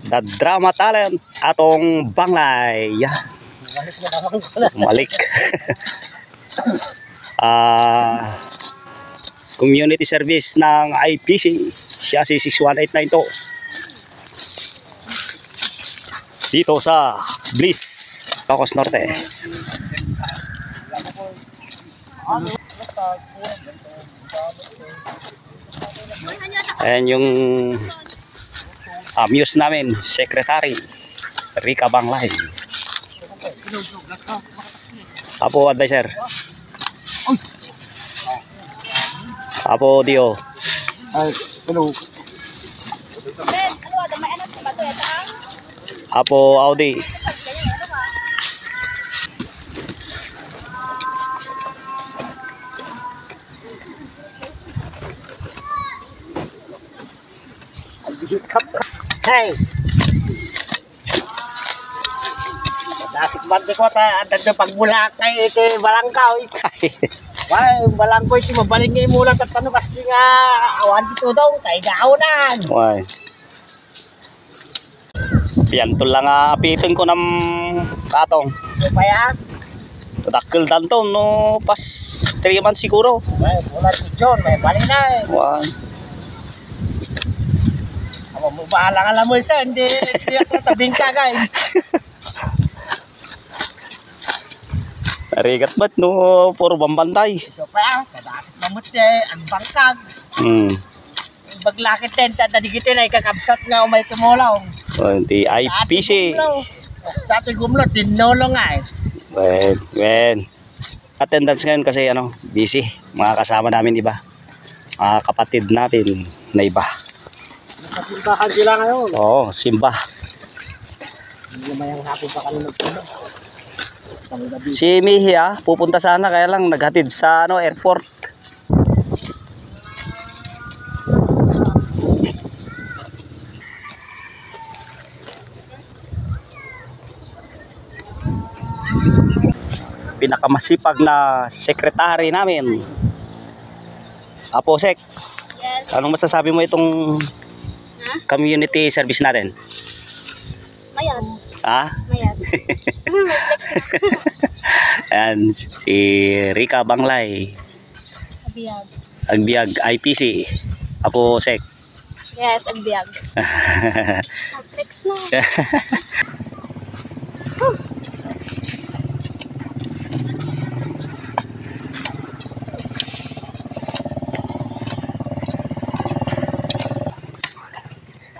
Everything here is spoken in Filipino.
The drama talent atong Banglay. Malik. Community service ng IPC. Chassis 61892. Dito sa Bliss, Ilocos Norte. Ayan yung muse namin, Secretary Rica Banglay. Apo advisor. Apo Dio. Hello. Apo Audi. Hey. Dasik bante ko ta andan do pagbula kay iti balangkaw. Wala balangkaw iti mabaling ni mula tatano kasi nga awan dito daw kay gaunan. Why? Yan to lang apitin ko ng katong. Supaya Tudakkel danton no pas 3 months siguro. may mula si John may baling na. Wow. Amo mo bahala alam mo isa hindi ako tabing kagay. Arigat ba't no puro bambantay. Supaya kadasik mamut ang bangkag. Baglakit din tadadigit ay kakabsat nga umay tumulaw. Di IPC. Dati gumlot tinolong ay. When attendance ngayon kasi busy. Mga kasama namin iba. Mga kapatid natin na iba. Nakasimbahan sila ngayon. Oo, simba. Hindi naman yung hapon pa kami nagpuno. Si Mihi pupunta sana kaya lang naghatid sa airport. Pinakamasipag na sekretary namin. Apo Sek. Yes. Anong masasabi mo itong community service natin? Mayat. Ha? Mayat. Ayan, si Rica Banglay. Agbiag. Agbiag IPC. Apo Sek. Yes, agbiag. Flex na.